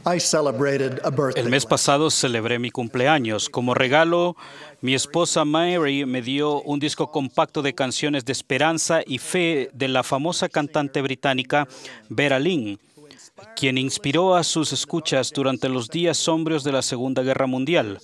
I celebrated a birthday. El mes pasado celebré mi cumpleaños. Como regalo, mi esposa Mary me dio un disco compacto de canciones de esperanza y fe de la famosa cantante británica Vera Lynn, quien inspiró a sus escuchas durante los días sombríos de la Segunda Guerra Mundial.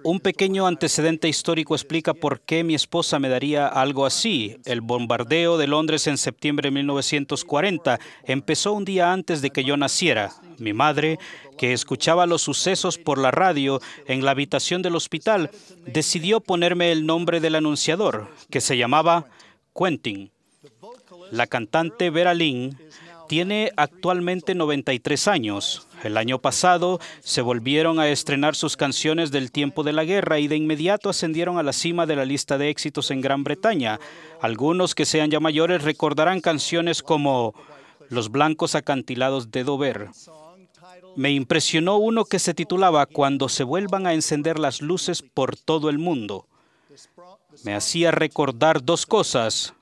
Un pequeño antecedente histórico explica por qué mi esposa me daría algo así. El bombardeo de Londres en septiembre de 1940 empezó un día antes de que yo naciera. Mi madre, que escuchaba los sucesos por la radio en la habitación del hospital, decidió ponerme el nombre del anunciador, que se llamaba Quentin. La cantante Vera Lynn tiene actualmente 93 años. El año pasado se volvieron a estrenar sus canciones del tiempo de la guerra y de inmediato ascendieron a la cima de la lista de éxitos en Gran Bretaña. Algunos que sean ya mayores recordarán canciones como Los blancos acantilados de Dover. Me impresionó uno que se titulaba Cuando se vuelvan a encender las luces por todo el mundo. Me hacía recordar dos cosas.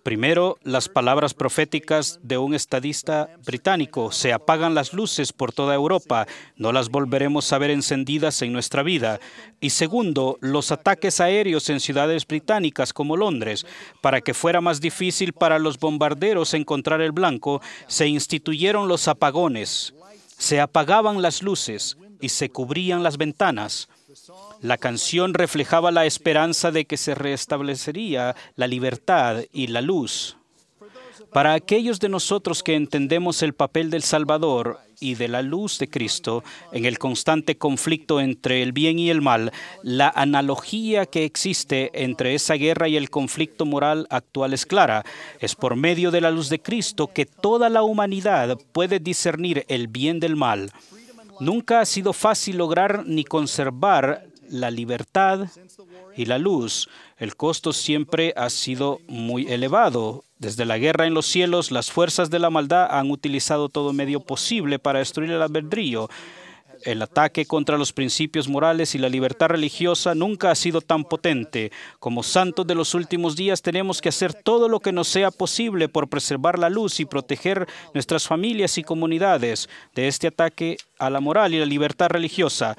Primero, las palabras proféticas de un estadista británico: se apagan las luces por toda Europa, no las volveremos a ver encendidas en nuestra vida. Y segundo, los ataques aéreos en ciudades británicas como Londres. Para que fuera más difícil para los bombarderos encontrar el blanco, se instituyeron los apagones. Se apagaban las luces y se cubrían las ventanas. La canción reflejaba la esperanza de que se restablecería la libertad y la luz. Para aquellos de nosotros que entendemos el papel del Salvador y de la luz de Cristo en el constante conflicto entre el bien y el mal, la analogía que existe entre esa guerra y el conflicto moral actual es clara. Es por medio de la luz de Cristo que toda la humanidad puede discernir el bien del mal. Nunca ha sido fácil lograr ni conservar la libertad y la luz. El costo siempre ha sido muy elevado. Desde la guerra en los cielos, las fuerzas de la maldad han utilizado todo medio posible para destruir el albedrío. El ataque contra los principios morales y la libertad religiosa nunca ha sido tan potente. Como santos de los últimos días tenemos que hacer todo lo que nos sea posible por preservar la luz y proteger nuestras familias y comunidades de este ataque a la moral y la libertad religiosa.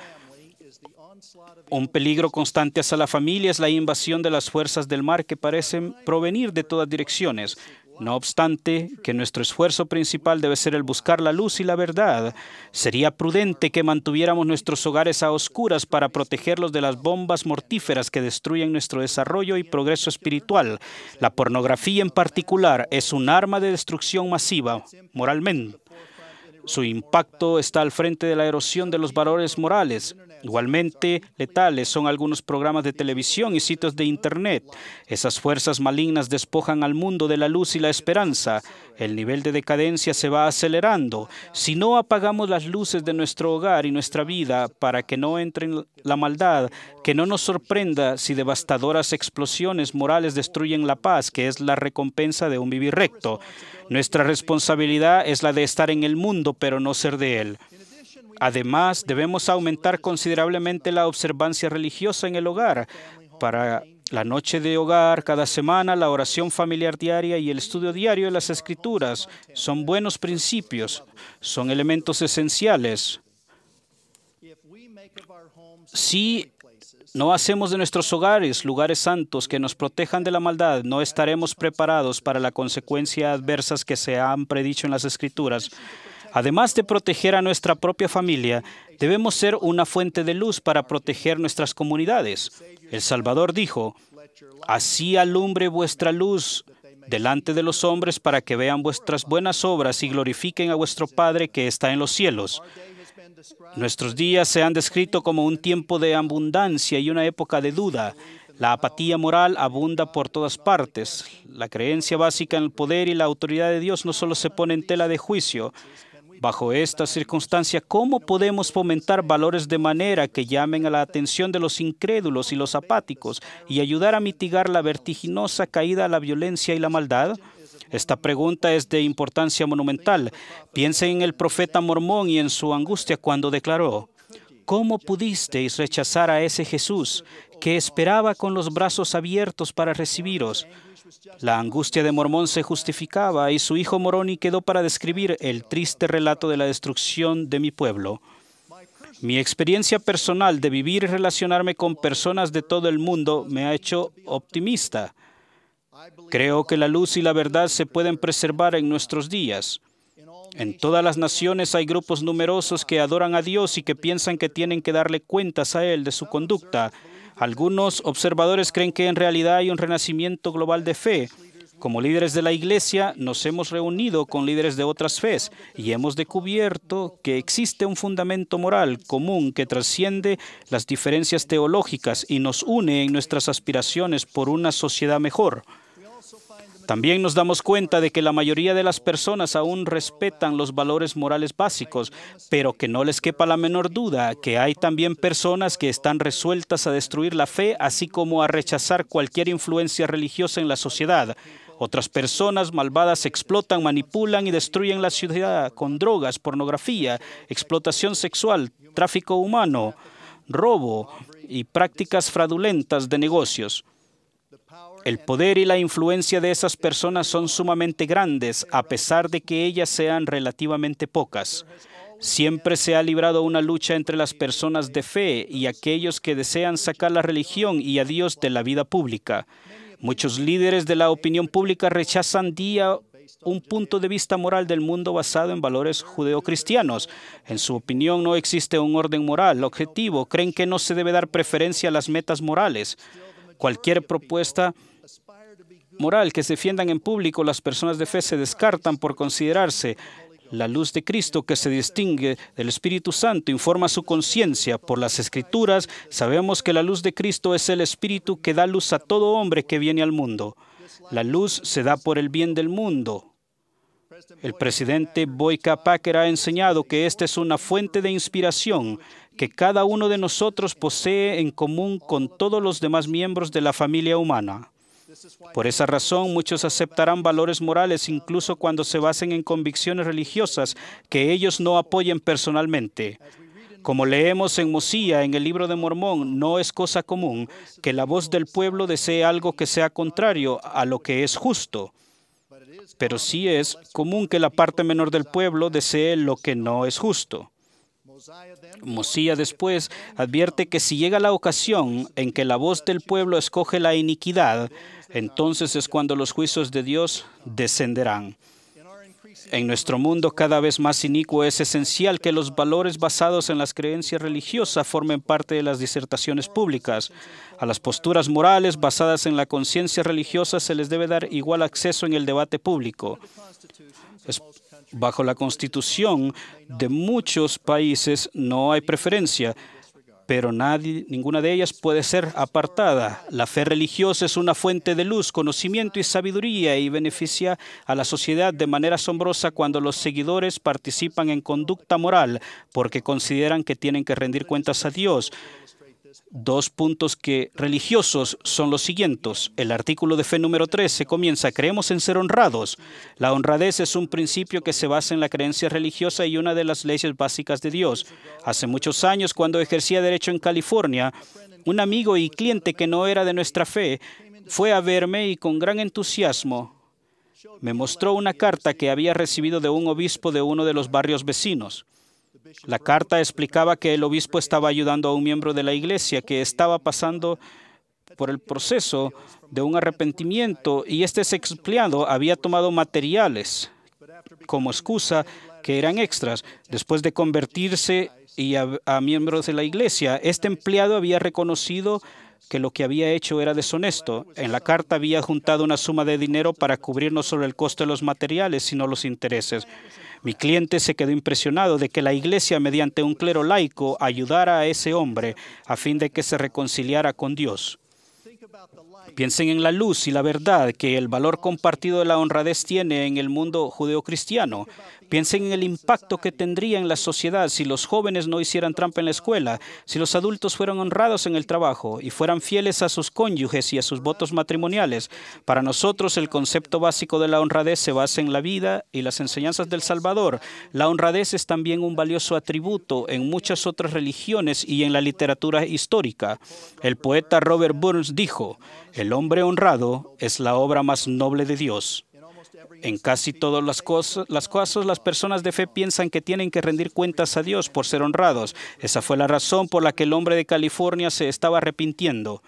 Un peligro constante hacia la familia es la invasión de las fuerzas del mal que parecen provenir de todas direcciones. No obstante, que nuestro esfuerzo principal debe ser el buscar la luz y la verdad. Sería prudente que mantuviéramos nuestros hogares a oscuras para protegerlos de las bombas mortíferas que destruyen nuestro desarrollo y progreso espiritual. La pornografía en particular es un arma de destrucción masiva, moralmente. Su impacto está al frente de la erosión de los valores morales. Igualmente letales son algunos programas de televisión y sitios de Internet. Esas fuerzas malignas despojan al mundo de la luz y la esperanza. El nivel de decadencia se va acelerando. Si no apagamos las luces de nuestro hogar y nuestra vida para que no entre la maldad, que no nos sorprenda si devastadoras explosiones morales destruyen la paz, que es la recompensa de un vivir recto. Nuestra responsabilidad es la de estar en el mundo, pero no ser de él. Además, debemos aumentar considerablemente la observancia religiosa en el hogar. Para la noche de hogar, cada semana, la oración familiar diaria y el estudio diario de las Escrituras son buenos principios, son elementos esenciales. Si no hacemos de nuestros hogares lugares santos que nos protejan de la maldad, no estaremos preparados para las consecuencias adversas que se han predicho en las Escrituras. Además de proteger a nuestra propia familia, debemos ser una fuente de luz para proteger nuestras comunidades. El Salvador dijo: así alumbre vuestra luz delante de los hombres para que vean vuestras buenas obras y glorifiquen a vuestro Padre que está en los cielos. Nuestros días se han descrito como un tiempo de abundancia y una época de duda. La apatía moral abunda por todas partes. La creencia básica en el poder y la autoridad de Dios no solo se pone en tela de juicio. Bajo esta circunstancia, ¿cómo podemos fomentar valores de manera que llamen a la atención de los incrédulos y los apáticos y ayudar a mitigar la vertiginosa caída a la violencia y la maldad? Esta pregunta es de importancia monumental. Piensen en el profeta Mormón y en su angustia cuando declaró: ¿cómo pudisteis rechazar a ese Jesús que esperaba con los brazos abiertos para recibiros. La angustia de Mormón se justificaba y su hijo Moroni quedó para describir el triste relato de la destrucción de mi pueblo. Mi experiencia personal de vivir y relacionarme con personas de todo el mundo me ha hecho optimista. Creo que la luz y la verdad se pueden preservar en nuestros días. En todas las naciones hay grupos numerosos que adoran a Dios y que piensan que tienen que darle cuentas a Él de su conducta. Algunos observadores creen que en realidad hay un renacimiento global de fe. Como líderes de la Iglesia, nos hemos reunido con líderes de otras fes y hemos descubierto que existe un fundamento moral común que trasciende las diferencias teológicas y nos une en nuestras aspiraciones por una sociedad mejor. También nos damos cuenta de que la mayoría de las personas aún respetan los valores morales básicos, pero que no les quepa la menor duda que hay también personas que están resueltas a destruir la fe, así como a rechazar cualquier influencia religiosa en la sociedad. Otras personas malvadas explotan, manipulan y destruyen la sociedad con drogas, pornografía, explotación sexual, tráfico humano, robo y prácticas fraudulentas de negocios. El poder y la influencia de esas personas son sumamente grandes, a pesar de que ellas sean relativamente pocas. Siempre se ha librado una lucha entre las personas de fe y aquellos que desean sacar la religión y a Dios de la vida pública. Muchos líderes de la opinión pública rechazan un punto de vista moral del mundo basado en valores judeocristianos. En su opinión, no existe un orden moral objetivo. Creen que no se debe dar preferencia a las metas morales. Cualquier propuesta moral que se defiendan en público, las personas de fe se descartan por considerarse. La luz de Cristo que se distingue del Espíritu Santo informa su conciencia. Por las Escrituras sabemos que la luz de Cristo es el Espíritu que da luz a todo hombre que viene al mundo. La luz se da por el bien del mundo. El presidente Boyka Packer ha enseñado que esta es una fuente de inspiración que cada uno de nosotros posee en común con todos los demás miembros de la familia humana. Por esa razón, muchos aceptarán valores morales incluso cuando se basen en convicciones religiosas que ellos no apoyen personalmente. Como leemos en Mosiah, en el libro de Mormón, no es cosa común que la voz del pueblo desee algo que sea contrario a lo que es justo. Pero sí es común que la parte menor del pueblo desee lo que no es justo. Mosiah después advierte que si llega la ocasión en que la voz del pueblo escoge la iniquidad, entonces es cuando los juicios de Dios descenderán. En nuestro mundo cada vez más inicuo es esencial que los valores basados en las creencias religiosas formen parte de las disertaciones públicas. A las posturas morales basadas en la conciencia religiosa se les debe dar igual acceso en el debate público. Bajo la Constitución de muchos países no hay preferencia, pero ninguna de ellas puede ser apartada. La fe religiosa es una fuente de luz, conocimiento y sabiduría y beneficia a la sociedad de manera asombrosa cuando los seguidores participan en conducta moral porque consideran que tienen que rendir cuentas a Dios. 2 puntos religiosos son los siguientes. El artículo de fe número 13 comienza: creemos en ser honrados. La honradez es un principio que se basa en la creencia religiosa y una de las leyes básicas de Dios. Hace muchos años, cuando ejercía derecho en California, un amigo y cliente que no era de nuestra fe fue a verme y con gran entusiasmo me mostró una carta que había recibido de un obispo de uno de los barrios vecinos. La carta explicaba que el obispo estaba ayudando a un miembro de la iglesia que estaba pasando por el proceso de un arrepentimiento y este empleado había tomado materiales como excusa que eran extras. Después de convertirse a miembros de la iglesia, este empleado había reconocido que lo que había hecho era deshonesto. En la carta había juntado una suma de dinero para cubrir no solo el costo de los materiales, sino los intereses. Mi cliente se quedó impresionado de que la iglesia, mediante un clero laico, ayudara a ese hombre a fin de que se reconciliara con Dios. Piensen en la luz y la verdad que el valor compartido de la honradez tiene en el mundo judeocristiano. Piensen en el impacto que tendría en la sociedad si los jóvenes no hicieran trampa en la escuela, si los adultos fueran honrados en el trabajo y fueran fieles a sus cónyuges y a sus votos matrimoniales. Para nosotros, el concepto básico de la honradez se basa en la vida y las enseñanzas del Salvador. La honradez es también un valioso atributo en muchas otras religiones y en la literatura histórica. El poeta Robert Burns dijo: "El hombre honrado es la obra más noble de Dios". En casi todas las cosas, las personas de fe piensan que tienen que rendir cuentas a Dios por ser honrados. Esa fue la razón por la que el hombre de California se estaba arrepintiendo.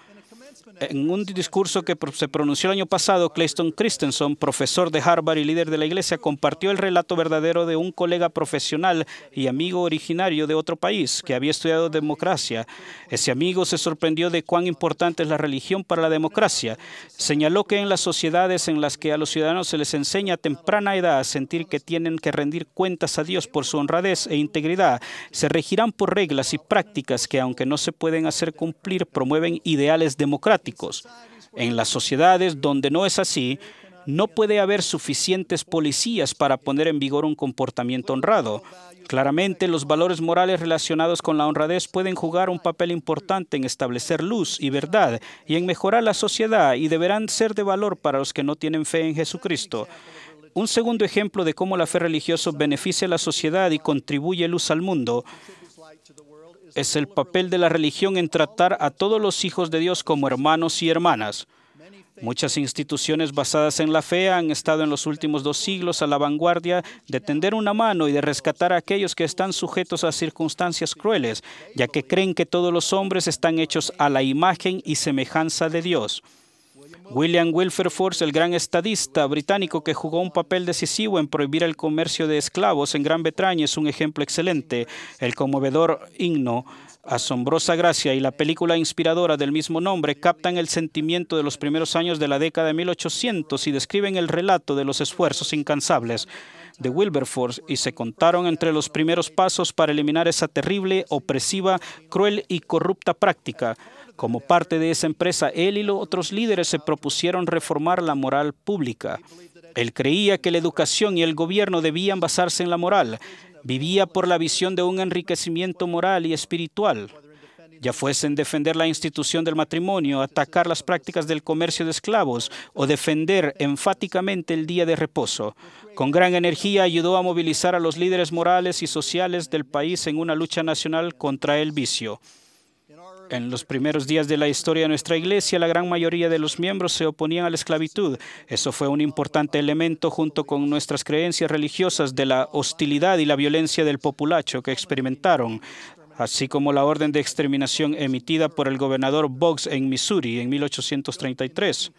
En un discurso que se pronunció el año pasado, Clayton Christensen, profesor de Harvard y líder de la iglesia, compartió el relato verdadero de un colega profesional y amigo originario de otro país que había estudiado democracia. Ese amigo se sorprendió de cuán importante es la religión para la democracia. Señaló que en las sociedades en las que a los ciudadanos se les enseña a temprana edad a sentir que tienen que rendir cuentas a Dios por su honradez e integridad, se regirán por reglas y prácticas que, aunque no se pueden hacer cumplir, promueven ideales democráticos. En las sociedades donde no es así, no puede haber suficientes policías para poner en vigor un comportamiento honrado. Claramente, los valores morales relacionados con la honradez pueden jugar un papel importante en establecer luz y verdad y en mejorar la sociedad, y deberán ser de valor para los que no tienen fe en Jesucristo. Un segundo ejemplo de cómo la fe religiosa beneficia a la sociedad y contribuye luz al mundo es el papel de la religión en tratar a todos los hijos de Dios como hermanos y hermanas. Muchas instituciones basadas en la fe han estado en los últimos 2 siglos a la vanguardia de tender una mano y de rescatar a aquellos que están sujetos a circunstancias crueles, ya que creen que todos los hombres están hechos a la imagen y semejanza de Dios. William Wilberforce, el gran estadista británico que jugó un papel decisivo en prohibir el comercio de esclavos en Gran Bretaña, es un ejemplo excelente. El conmovedor himno Asombrosa Gracia y la película inspiradora del mismo nombre captan el sentimiento de los primeros años de la década de 1800 y describen el relato de los esfuerzos incansables de Wilberforce, y se contaron entre los primeros pasos para eliminar esa terrible, opresiva, cruel y corrupta práctica. Como parte de esa empresa, él y los otros líderes se propusieron reformar la moral pública. Él creía que la educación y el gobierno debían basarse en la moral. Vivía por la visión de un enriquecimiento moral y espiritual, ya fuese en defender la institución del matrimonio, atacar las prácticas del comercio de esclavos o defender enfáticamente el día de reposo. Con gran energía ayudó a movilizar a los líderes morales y sociales del país en una lucha nacional contra el vicio. En los primeros días de la historia de nuestra iglesia, la gran mayoría de los miembros se oponían a la esclavitud. Eso fue un importante elemento, junto con nuestras creencias religiosas, de la hostilidad y la violencia del populacho que experimentaron, así como la orden de exterminación emitida por el gobernador Boggs en Missouri en 1833.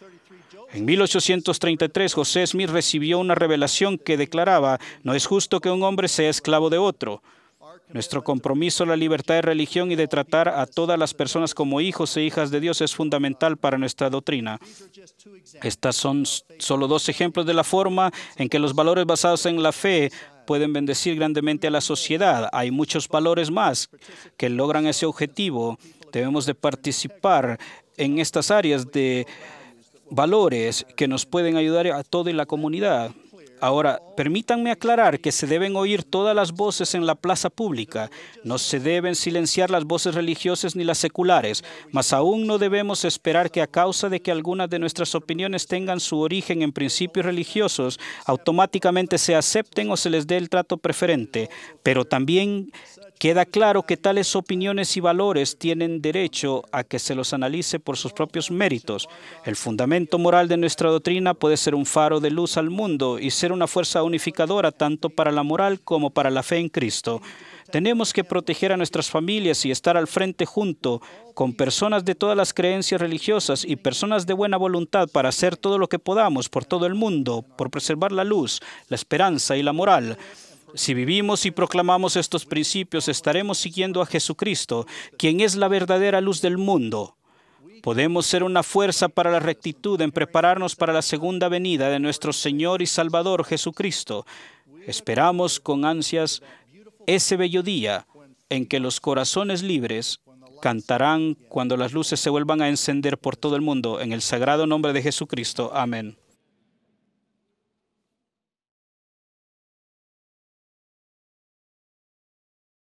En 1833, José Smith recibió una revelación que declaraba: "No es justo que un hombre sea esclavo de otro". Nuestro compromiso a la libertad de religión y de tratar a todas las personas como hijos e hijas de Dios es fundamental para nuestra doctrina. Estas son solo 2 ejemplos de la forma en que los valores basados en la fe pueden bendecir grandemente a la sociedad. Hay muchos valores más que logran ese objetivo. Debemos de participar en estas áreas de valores que nos pueden ayudar a toda la comunidad. Ahora, permítanme aclarar que se deben oír todas las voces en la plaza pública. No se deben silenciar las voces religiosas ni las seculares, mas aún no debemos esperar que, a causa de que algunas de nuestras opiniones tengan su origen en principios religiosos, automáticamente se acepten o se les dé el trato preferente. Pero también queda claro que tales opiniones y valores tienen derecho a que se los analice por sus propios méritos. El fundamento moral de nuestra doctrina puede ser un faro de luz al mundo y ser una fuerza unificadora tanto para la moral como para la fe en Cristo. Tenemos que proteger a nuestras familias y estar al frente junto con personas de todas las creencias religiosas y personas de buena voluntad para hacer todo lo que podamos por todo el mundo, por preservar la luz, la esperanza y la moral. Si vivimos y proclamamos estos principios, estaremos siguiendo a Jesucristo, quien es la verdadera luz del mundo. Podemos ser una fuerza para la rectitud en prepararnos para la segunda venida de nuestro Señor y Salvador Jesucristo. Esperamos con ansias ese bello día en que los corazones libres cantarán cuando las luces se vuelvan a encender por todo el mundo. En el sagrado nombre de Jesucristo. Amén.